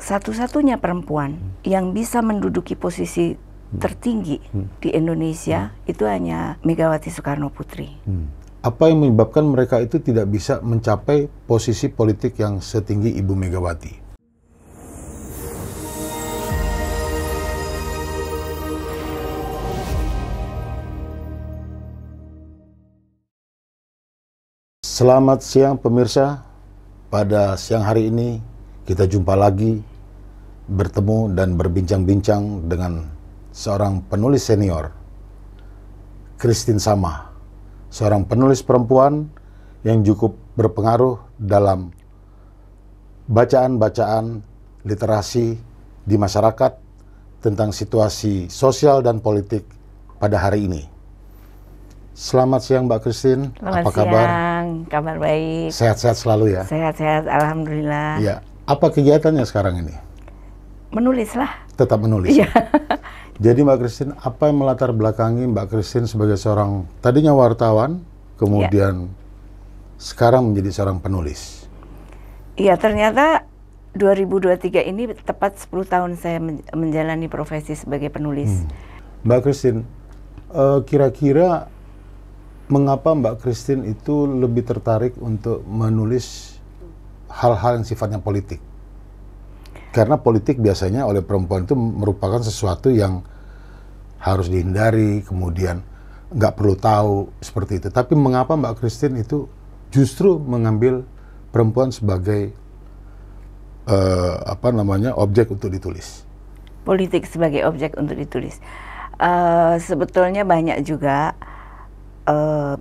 satu-satunya perempuan yang bisa menduduki posisi tertinggi di Indonesia itu hanya Megawati Soekarno Putri. Apa yang menyebabkan mereka itu tidak bisa mencapai posisi politik yang setinggi Ibu Megawati? Selamat siang pemirsa. Pada siang hari ini kita jumpa lagi, bertemu dan berbincang-bincang dengan seorang penulis senior, Christine Samah, seorang penulis perempuan yang cukup berpengaruh dalam bacaan-bacaan literasi di masyarakat tentang situasi sosial dan politik pada hari ini. Selamat siang Mbak Christine, Selamat apa kabar? siang, kabar baik. Sehat-sehat selalu ya? Sehat-sehat, alhamdulillah. Ya, apa kegiatannya sekarang ini? Menulis lah. Tetap menulis. Iya. Jadi Mbak Christine, apa yang melatar belakangi Mbak Christine sebagai seorang tadinya wartawan, kemudian sekarang menjadi seorang penulis? Iya, ternyata 2023 ini tepat 10 tahun saya menjalani profesi sebagai penulis. Mbak Christine, kira-kira mengapa Mbak Christine itu lebih tertarik untuk menulis hal-hal yang sifatnya politik? Karena politik biasanya oleh perempuan itu merupakan sesuatu yang harus dihindari, kemudian nggak perlu tahu seperti itu. Tapi mengapa Mbak Christine itu justru mengambil perempuan sebagai objek untuk ditulis? Politik sebagai objek untuk ditulis. Sebetulnya banyak juga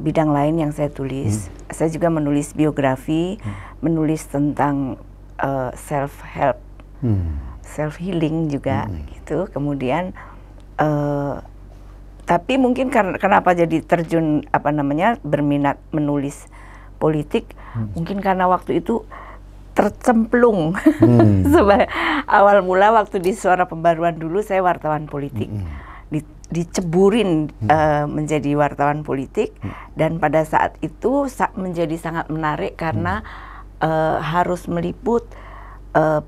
bidang lain yang saya tulis. Saya juga menulis biografi, menulis tentang self-help, self-healing juga gitu. Kemudian tapi mungkin kenapa jadi terjun berminat menulis politik, mungkin karena waktu itu tercemplung. Awal mula waktu di Suara Pembaruan dulu saya wartawan politik. Diceburin menjadi wartawan politik, dan pada saat itu menjadi sangat menarik karena harus meliput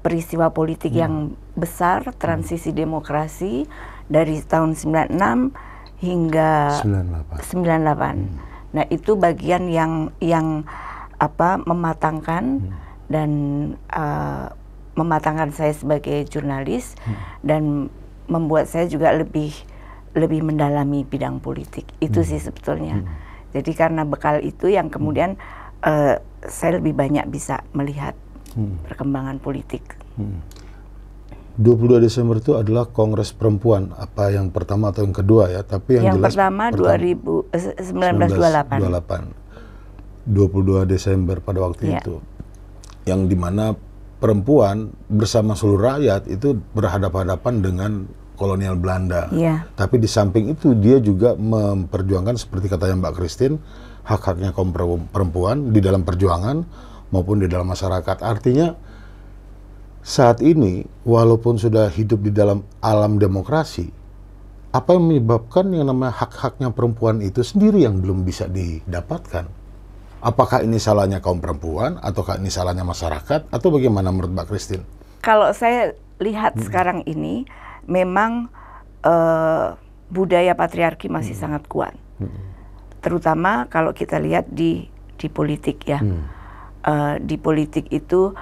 peristiwa politik yang besar, transisi demokrasi dari tahun 96 hingga 98. Nah, itu bagian yang mematangkan dan mematangkan saya sebagai jurnalis dan membuat saya juga lebih mendalami bidang politik. Itu sih sebetulnya. Jadi karena bekal itu yang kemudian saya lebih banyak bisa melihat perkembangan politik. 22 Desember itu adalah Kongres Perempuan, apa yang pertama atau yang kedua ya? Tapi yang jelas pertama 1928. 22 Desember pada waktu itu. Yang dimana perempuan bersama seluruh rakyat itu berhadapan-hadapan dengan kolonial Belanda. Tapi di samping itu dia juga memperjuangkan seperti katanya Mbak Christine, hak-haknya kaum perempuan di dalam perjuangan maupun di dalam masyarakat. Artinya saat ini walaupun sudah hidup di dalam alam demokrasi, apa yang menyebabkan yang namanya hak-haknya perempuan itu sendiri yang belum bisa didapatkan? Apakah ini salahnya kaum perempuan ataukah ini salahnya masyarakat atau bagaimana menurut Mbak Christine? Kalau saya lihat sekarang ini memang budaya patriarki masih sangat kuat, terutama kalau kita lihat di politik ya. Di politik itu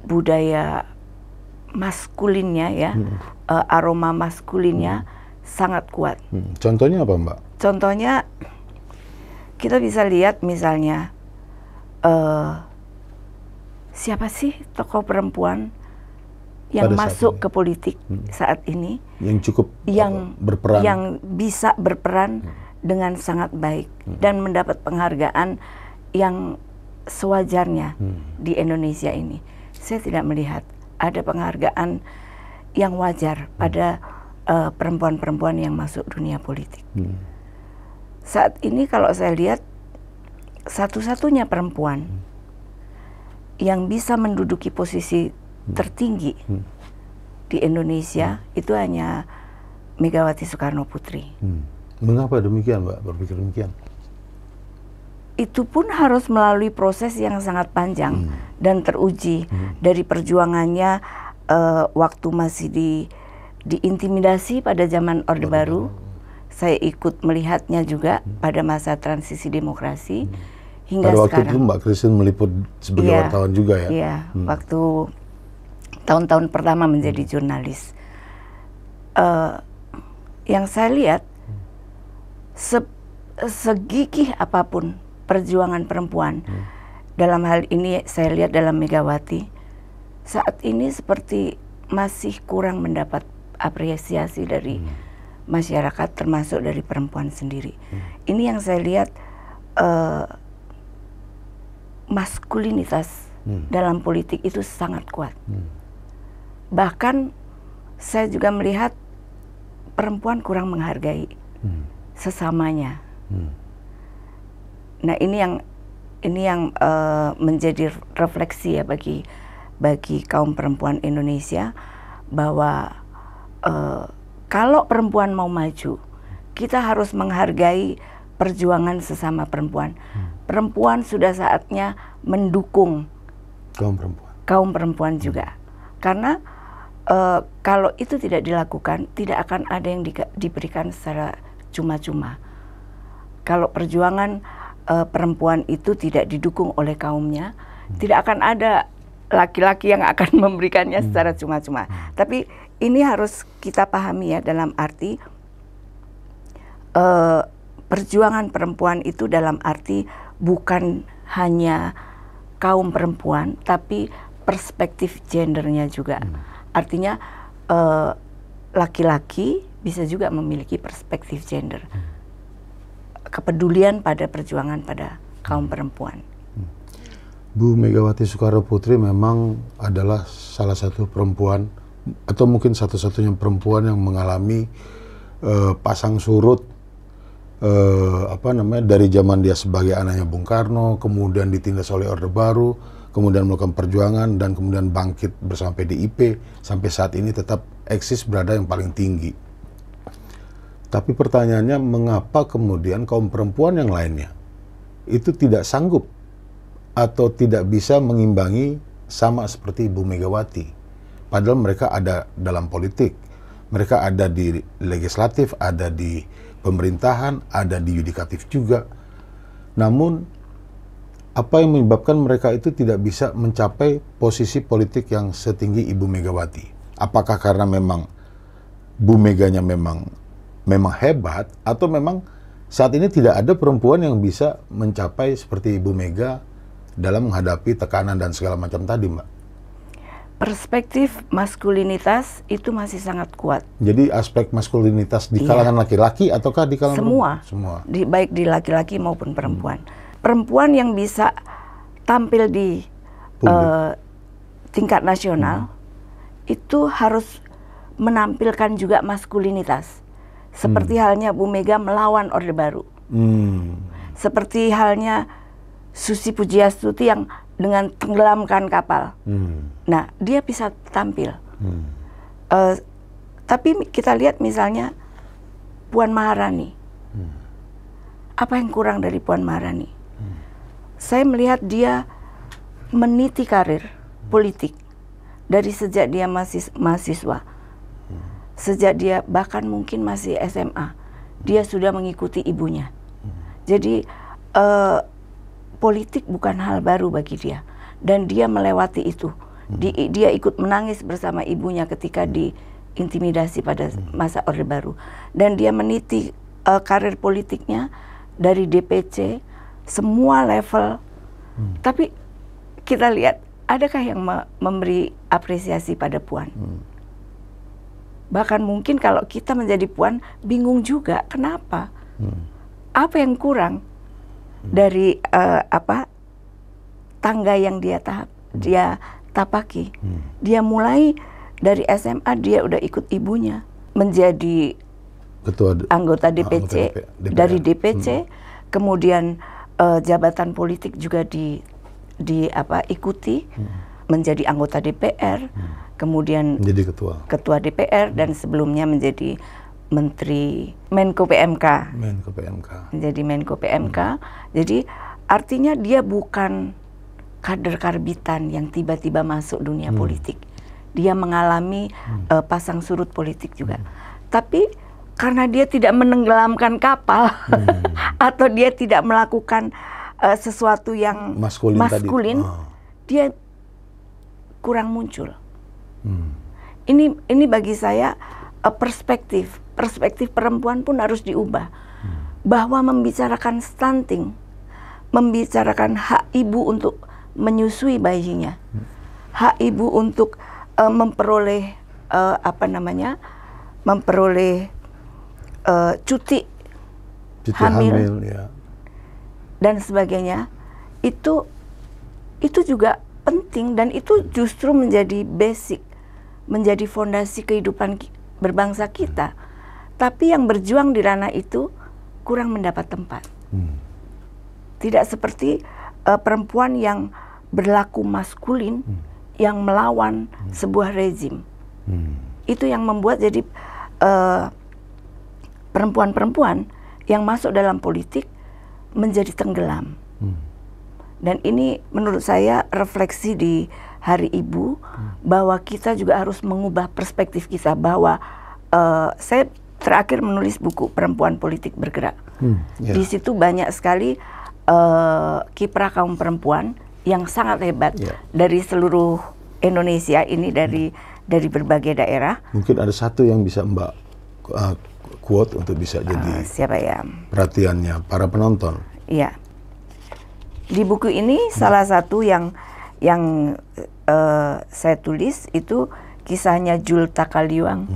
budaya maskulinnya ya, aroma maskulinnya sangat kuat. Contohnya apa Mbak? Contohnya kita bisa lihat misalnya siapa sih tokoh perempuan yang masuk ke politik saat ini, yang cukup berperan, yang bisa berperan dengan sangat baik dan mendapat penghargaan yang sewajarnya di Indonesia ini. Saya tidak melihat ada penghargaan yang wajar pada perempuan-perempuan yang masuk dunia politik. Saat ini kalau saya lihat satu-satunya perempuan yang bisa menduduki posisi tertinggi di Indonesia itu hanya Megawati Soekarno Putri. Mengapa demikian Mbak berpikir demikian? Itu pun harus melalui proses yang sangat panjang dan teruji dari perjuangannya waktu masih diintimidasi pada zaman Orde Baru, saya ikut melihatnya juga pada masa transisi demokrasi hingga pada sekarang. Waktu itu Mbak Christine meliput sebagai wartawan juga ya? Iya, waktu tahun-tahun pertama menjadi jurnalis. Yang saya lihat, segigih apapun perjuangan perempuan, dalam hal ini saya lihat dalam Megawati, saat ini seperti masih kurang mendapat apresiasi dari masyarakat, termasuk dari perempuan sendiri. Ini yang saya lihat, maskulinitas dalam politik itu sangat kuat. Bahkan saya juga melihat perempuan kurang menghargai sesamanya. Nah, ini yang menjadi refleksi ya bagi kaum perempuan Indonesia, bahwa kalau perempuan mau maju, kita harus menghargai perjuangan sesama perempuan. Perempuan sudah saatnya mendukung kaum perempuan juga, karena kalau itu tidak dilakukan, tidak akan ada yang diberikan secara cuma-cuma. Kalau perjuangan perempuan itu tidak didukung oleh kaumnya, tidak akan ada laki-laki yang akan memberikannya secara cuma-cuma. Tapi ini harus kita pahami ya, dalam arti perjuangan perempuan itu dalam arti bukan hanya kaum perempuan, tapi perspektif gendernya juga. Artinya laki-laki bisa juga memiliki perspektif gender, kepedulian pada perjuangan pada kaum perempuan. Bu Megawati Soekarno Putri memang adalah salah satu perempuan, atau mungkin satu-satunya perempuan yang mengalami pasang surut dari zaman dia sebagai anaknya Bung Karno, kemudian ditindas oleh Orde Baru, kemudian melakukan perjuangan, dan kemudian bangkit bersama PDIP, sampai saat ini tetap eksis berada yang paling tinggi. Tapi pertanyaannya, mengapa kemudian kaum perempuan yang lainnya itu tidak sanggup atau tidak bisa mengimbangi sama seperti Ibu Megawati? Padahal mereka ada dalam politik, mereka ada di legislatif, ada di pemerintahan, ada di yudikatif juga. Namun, apa yang menyebabkan mereka itu tidak bisa mencapai posisi politik yang setinggi Ibu Megawati? Apakah karena memang Bu Meganya memang hebat, atau memang saat ini tidak ada perempuan yang bisa mencapai seperti Ibu Mega dalam menghadapi tekanan dan segala macam tadi, Mbak? Perspektif maskulinitas itu masih sangat kuat. Jadi aspek maskulinitas di kalangan laki-laki ataukah di kalangan semua? Baik di laki-laki maupun perempuan. Perempuan yang bisa tampil di tingkat nasional itu harus menampilkan juga maskulinitas. Seperti halnya Bu Mega melawan Orde Baru. Seperti halnya Susi Pujiastuti yang dengan tenggelamkan kapal. Nah, dia bisa tampil. Tapi kita lihat misalnya Puan Maharani. Apa yang kurang dari Puan Maharani? Saya melihat dia meniti karir politik dari sejak dia masih mahasiswa. Sejak dia bahkan mungkin masih SMA, dia sudah mengikuti ibunya. Jadi politik bukan hal baru bagi dia, dan dia melewati itu. Dia ikut menangis bersama ibunya ketika diintimidasi pada masa Orde Baru, dan dia meniti karir politiknya dari DPC semua level. Tapi kita lihat, adakah yang memberi apresiasi pada Puan? Bahkan mungkin kalau kita menjadi Puan, bingung juga kenapa, apa yang kurang dari tangga yang dia tapaki. Dia mulai dari SMA, dia udah ikut ibunya menjadi anggota DPC, dari DPC, kemudian jabatan politik juga ikuti, menjadi anggota DPR, kemudian menjadi ketua DPR, dan sebelumnya menjadi Menteri Menko PMK. Menjadi Menko PMK. Jadi artinya dia bukan kader karbitan yang tiba-tiba masuk dunia politik. dia mengalami pasang surut politik juga. Tapi karena dia tidak menenggelamkan kapal atau dia tidak melakukan sesuatu yang maskulin dia kurang muncul. Ini bagi saya perspektif perempuan pun harus diubah, bahwa membicarakan stunting, membicarakan hak ibu untuk menyusui bayinya, hak ibu untuk memperoleh cuti hamil ya, dan sebagainya, itu juga penting, dan itu justru menjadi basic, menjadi fondasi kehidupan berbangsa kita. Tapi yang berjuang di ranah itu kurang mendapat tempat. Tidak seperti perempuan yang berlaku maskulin, yang melawan sebuah rezim. Itu yang membuat jadi perempuan-perempuan yang masuk dalam politik menjadi tenggelam. Dan ini menurut saya refleksi di Hari Ibu, bahwa kita juga harus mengubah perspektif kita, bahwa saya terakhir menulis buku Perempuan Politik Bergerak. Di situ banyak sekali kiprah kaum perempuan yang sangat hebat dari seluruh Indonesia ini, dari berbagai daerah. Mungkin ada satu yang bisa Mbak quote untuk bisa jadi siapa ya? Perhatiannya para penonton. Iya. Di buku ini salah satu yang saya tulis itu kisahnya Jul Takaliwang,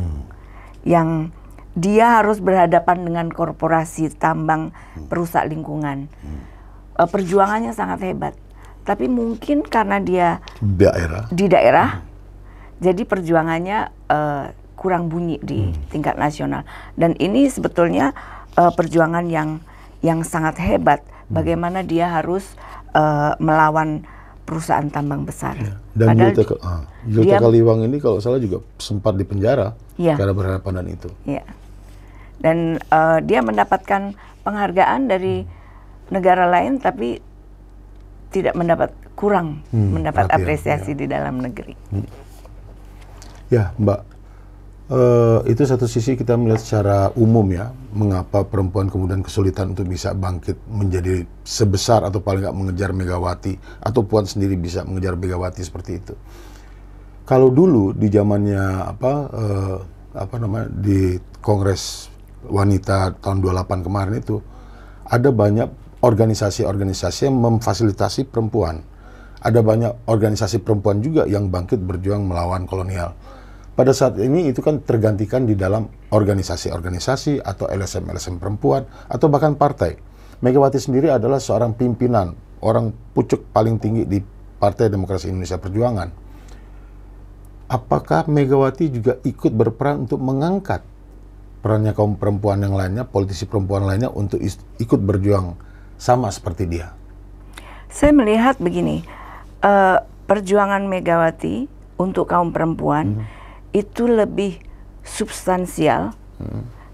yang dia harus berhadapan dengan korporasi tambang perusak lingkungan. Perjuangannya sangat hebat, tapi mungkin karena dia di daerah, jadi perjuangannya kurang bunyi di tingkat nasional. Dan ini sebetulnya perjuangan yang sangat hebat. Bagaimana dia harus melawan perusahaan tambang besar. Dan Jul Takaliwang ini kalau salah juga sempat dipenjara karena berhadapan dengan itu. Dan dia mendapatkan penghargaan dari negara lain, tapi tidak mendapat apresiasi di dalam negeri. Ya, Mbak, itu satu sisi kita melihat secara umum ya, mengapa perempuan kemudian kesulitan untuk bisa bangkit menjadi sebesar atau paling nggak mengejar Megawati, atau Puan sendiri bisa mengejar Megawati seperti itu. Kalau dulu di zamannya di Kongres Wanita tahun 28 kemarin itu, ada banyak organisasi-organisasi yang memfasilitasi perempuan. Ada banyak organisasi perempuan juga yang bangkit berjuang melawan kolonial. Pada saat ini itu kan tergantikan di dalam organisasi-organisasi atau LSM-LSM perempuan atau bahkan partai. Megawati sendiri adalah seorang pimpinan, orang pucuk paling tinggi di Partai Demokrasi Indonesia Perjuangan. Apakah Megawati juga ikut berperan untuk mengangkat perannya kaum perempuan yang lainnya, politisi perempuan lainnya untuk ikut berjuang sama seperti dia? Saya melihat begini, perjuangan Megawati untuk kaum perempuan itu lebih substansial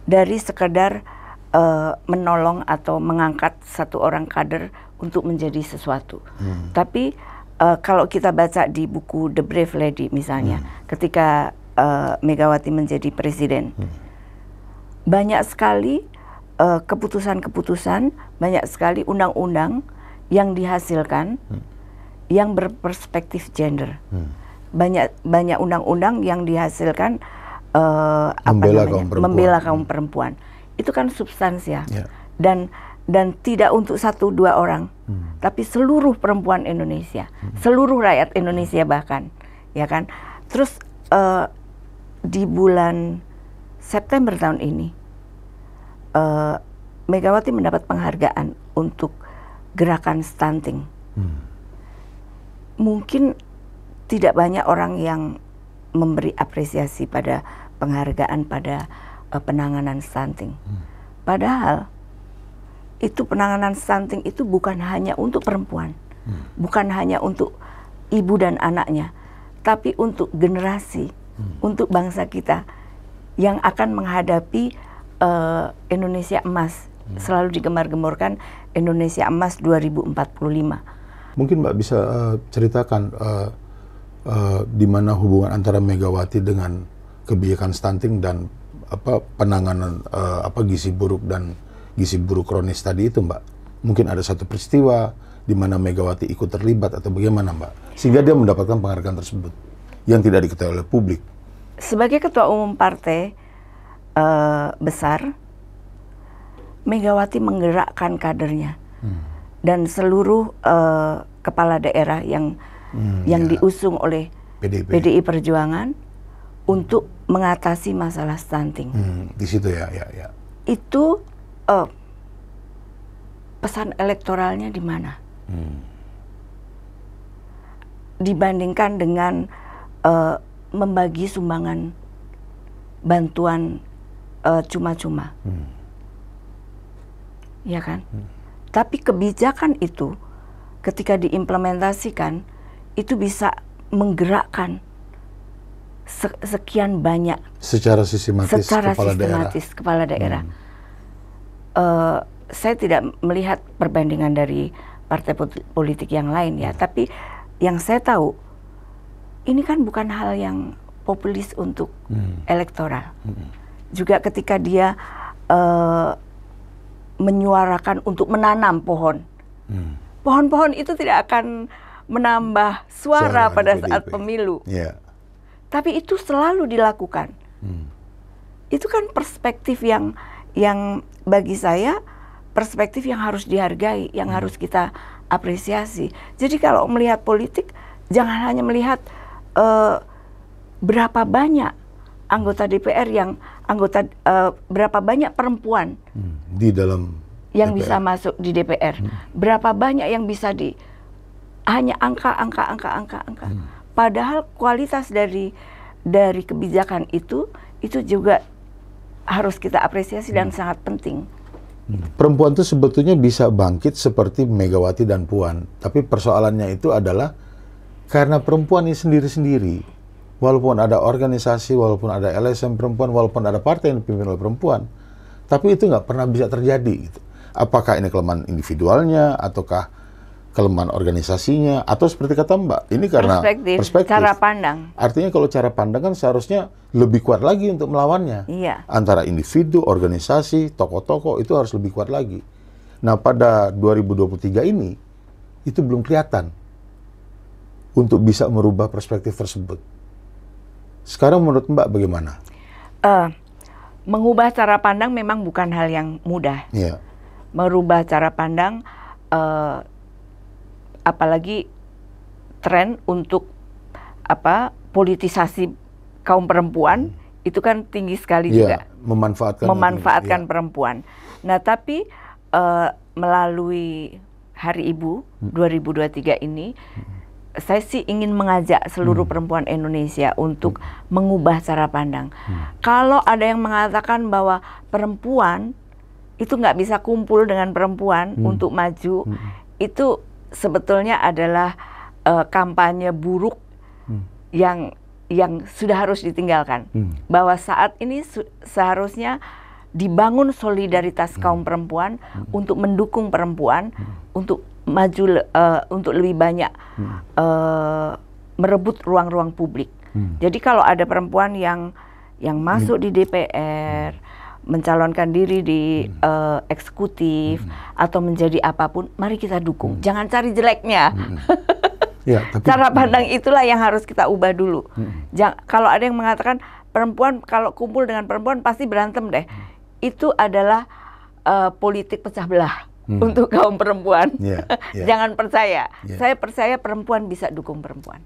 dari sekedar menolong atau mengangkat satu orang kader untuk menjadi sesuatu. Tapi kalau kita baca di buku The Brave Lady misalnya, ketika Megawati menjadi presiden, banyak sekali keputusan-keputusan, banyak sekali undang-undang yang dihasilkan yang berperspektif gender. Banyak undang-undang yang dihasilkan membela kaum perempuan. Itu kan substansial. Dan tidak untuk satu dua orang, tapi seluruh perempuan Indonesia, seluruh rakyat Indonesia bahkan, ya kan. Terus di bulan September tahun ini, Megawati mendapat penghargaan untuk gerakan stunting. Mungkin tidak banyak orang yang memberi apresiasi pada penghargaan pada penanganan stunting. Padahal itu penanganan stunting itu bukan hanya untuk perempuan, bukan hanya untuk ibu dan anaknya, tapi untuk generasi, untuk bangsa kita yang akan menghadapi Indonesia Emas. Selalu digemar-gemborkan Indonesia Emas 2045. Mungkin Mbak bisa ceritakan di mana hubungan antara Megawati dengan kebijakan stunting dan penanganan gizi buruk dan gizi buruk kronis tadi itu, Mbak? Mungkin ada satu peristiwa di mana Megawati ikut terlibat atau bagaimana, Mbak? Sehingga dia mendapatkan penghargaan tersebut yang tidak diketahui oleh publik. Sebagai ketua umum partai besar, Megawati menggerakkan kadernya dan seluruh kepala daerah yang diusung oleh PDI Perjuangan untuk mengatasi masalah stunting. Di situ ya. Itu pesan elektoralnya di mana? Dibandingkan dengan membagi sumbangan bantuan cuma-cuma, ya kan? Tapi kebijakan itu ketika diimplementasikan itu bisa menggerakkan sekian banyak secara sistematis kepala daerah. Saya tidak melihat perbandingan dari partai politik yang lain ya, tapi yang saya tahu ini kan bukan hal yang populis untuk elektoral. Juga ketika dia menyuarakan untuk menanam pohon, pohon-pohon itu tidak akan menambah suara pada saat pemilu. Tapi itu selalu dilakukan. Itu kan perspektif yang bagi saya perspektif yang harus dihargai, yang harus kita apresiasi. Jadi kalau melihat politik, jangan hanya melihat berapa banyak anggota DPR berapa banyak perempuan di dalam yang DPR. Bisa masuk di DPR, berapa banyak yang bisa hanya angka. Padahal kualitas dari kebijakan itu juga harus kita apresiasi dan sangat penting. Perempuan itu sebetulnya bisa bangkit seperti Megawati dan Puan, tapi persoalannya itu adalah karena perempuan ini sendiri-sendiri, walaupun ada organisasi, walaupun ada LSM perempuan, walaupun ada partai yang dipimpin oleh perempuan, tapi itu nggak pernah bisa terjadi. Gitu. Apakah ini kelemahan individualnya, ataukah kelemahan organisasinya, atau seperti kata Mbak, ini karena perspektif, cara pandang. Artinya kalau cara pandang kan seharusnya lebih kuat lagi untuk melawannya. Iya. Antara individu, organisasi, tokoh-tokoh itu harus lebih kuat lagi. Nah pada 2023 ini, itu belum kelihatan untuk bisa merubah perspektif tersebut. Sekarang menurut Mbak bagaimana? Mengubah cara pandang memang bukan hal yang mudah. Iya. Merubah cara pandang, apalagi tren untuk politisasi kaum perempuan itu kan tinggi sekali juga. Memanfaatkan perempuan. Nah, tapi melalui Hari Ibu 2023 ini, saya sih ingin mengajak seluruh perempuan Indonesia untuk mengubah cara pandang. Kalau ada yang mengatakan bahwa perempuan itu nggak bisa kumpul dengan perempuan untuk maju, itu sebetulnya adalah kampanye buruk yang sudah harus ditinggalkan. Bahwa saat ini seharusnya dibangun solidaritas kaum perempuan untuk mendukung perempuan untuk maju, untuk lebih banyak merebut ruang-ruang publik. Jadi kalau ada perempuan yang masuk di DPR, mencalonkan diri di eksekutif atau menjadi apapun, mari kita dukung. Jangan cari jeleknya. Ya, tapi cara pandang itulah yang harus kita ubah dulu. Kalau ada yang mengatakan perempuan kalau kumpul dengan perempuan pasti berantem deh, itu adalah politik pecah belah untuk kaum perempuan. Jangan percaya. Saya percaya perempuan bisa dukung perempuan.